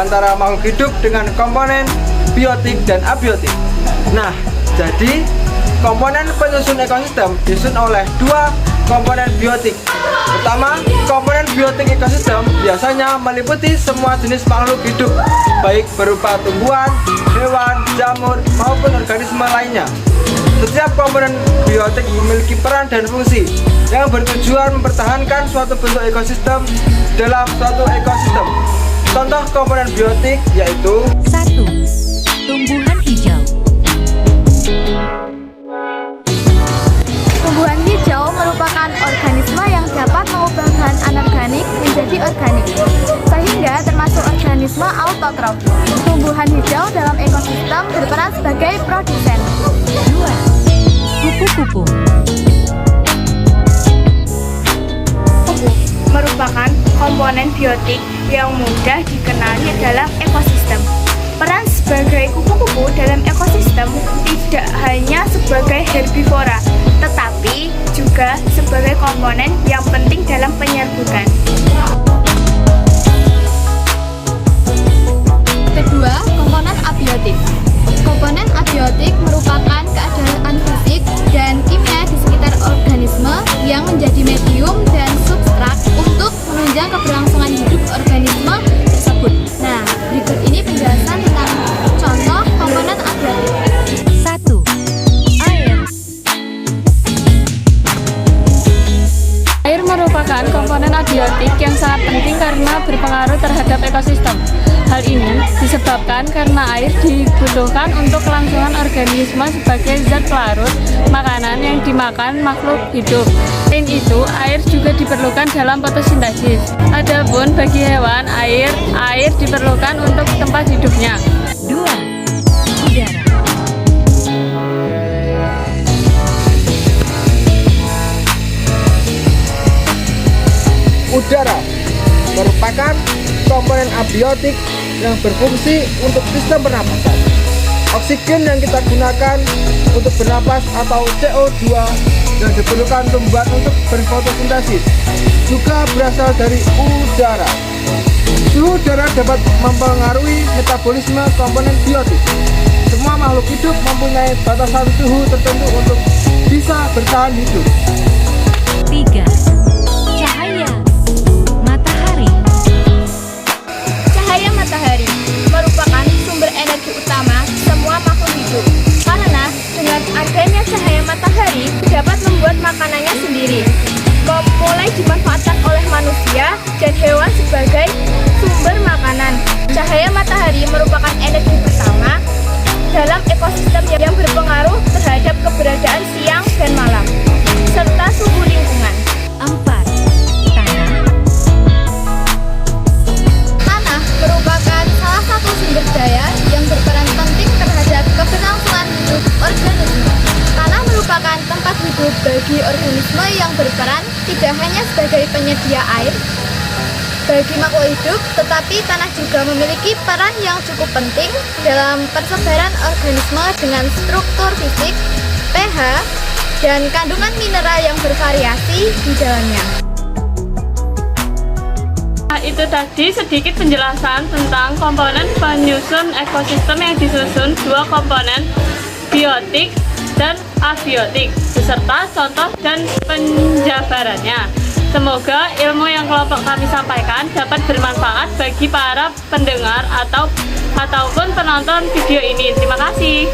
antara makhluk hidup dengan komponen biotik dan abiotik. Nah, jadi komponen penyusun ekosistem disusun oleh dua komponen biotik. Pertama, komponen biotik ekosistem biasanya meliputi semua jenis makhluk hidup, baik berupa tumbuhan, hewan, jamur, maupun organisme lainnya. Setiap komponen biotik memiliki peran dan fungsi yang bertujuan mempertahankan suatu bentuk ekosistem dalam suatu ekosistem. Contoh komponen biotik yaitu 1. Tumbuhan hijau. Tumbuhan hijau merupakan organisme yang dapat mengubah bahan anorganik menjadi organik, sehingga termasuk organisme autotrof. Tumbuhan hijau dalam ekosistem berperan sebagai produsen. 2. Kupu-kupu. Kupu merupakan komponen biotik yang mudah dikenali dalam ekosistem. Peran sebagai kupu-kupu dalam ekosistem tidak hanya sebagai herbivora, tetapi juga sebagai komponen yang penting dalam penyerbukan. Kedua, komponen abiotik. Komponen abiotik merupakan keadaan fisik dan kimia di sekitar organisme yang menjadi medium dan substrat untuk menunjang keberlangsungan hidup organisme tersebut. Nah, berikut ini penjelasan tentang contoh komponen abiotik. 1. Air. Air merupakan komponen abiotik yang sangat penting karena berpengaruh terhadap ekosistem. Hal ini disebabkan karena air dibutuhkan untuk kelangsungan organisme sebagai zat pelarut makanan yang dimakan makhluk hidup. Selain itu, air juga diperlukan dalam fotosintesis. Adapun bagi hewan, air diperlukan untuk tempat hidupnya. 2. Udara. udara, merupakan komponen abiotik yang berfungsi untuk sistem pernapasan. Oksigen yang kita gunakan untuk bernapas atau CO2 yang diperlukan tumbuhan untuk berfotosintesis juga berasal dari udara. Suhu udara dapat mempengaruhi metabolisme komponen biotik. Semua makhluk hidup mempunyai batasan suhu tertentu untuk bisa bertahan hidup. 3. Cahaya matahari. Cahaya matahari merupakan sumber energi utama semua makhluk hidup. Karena dengan adanya cahaya matahari dapat membuat makanannya sendiri. Mulai dimanfaatkan oleh manusia dan hewan sebagai sumber makanan. Cahaya matahari merupakan energi pertama dalam ekosistem yang berpengaruh terhadap keberadaan siang dan malam, serta suhu lingkungan. 4. Tanah. Tanah merupakan salah satu sumber daya yang berperan penting terhadap keberlangsungan hidup organisme. Tanah merupakan tempat hidup bagi organisme yang berperan tidak hanya sebagai penyedia air bagi makhluk hidup, tetapi tanah juga memiliki peran yang cukup penting dalam persebaran organisme dengan struktur fisik, pH, dan kandungan mineral yang bervariasi di dalamnya. Nah, itu tadi sedikit penjelasan tentang komponen penyusun ekosistem yang disusun dua komponen biotik dan abiotik, beserta contoh dan penjabarannya. Semoga ilmu yang kelompok kami sampaikan dapat bermanfaat bagi para pendengar ataupun penonton video ini. Terima kasih.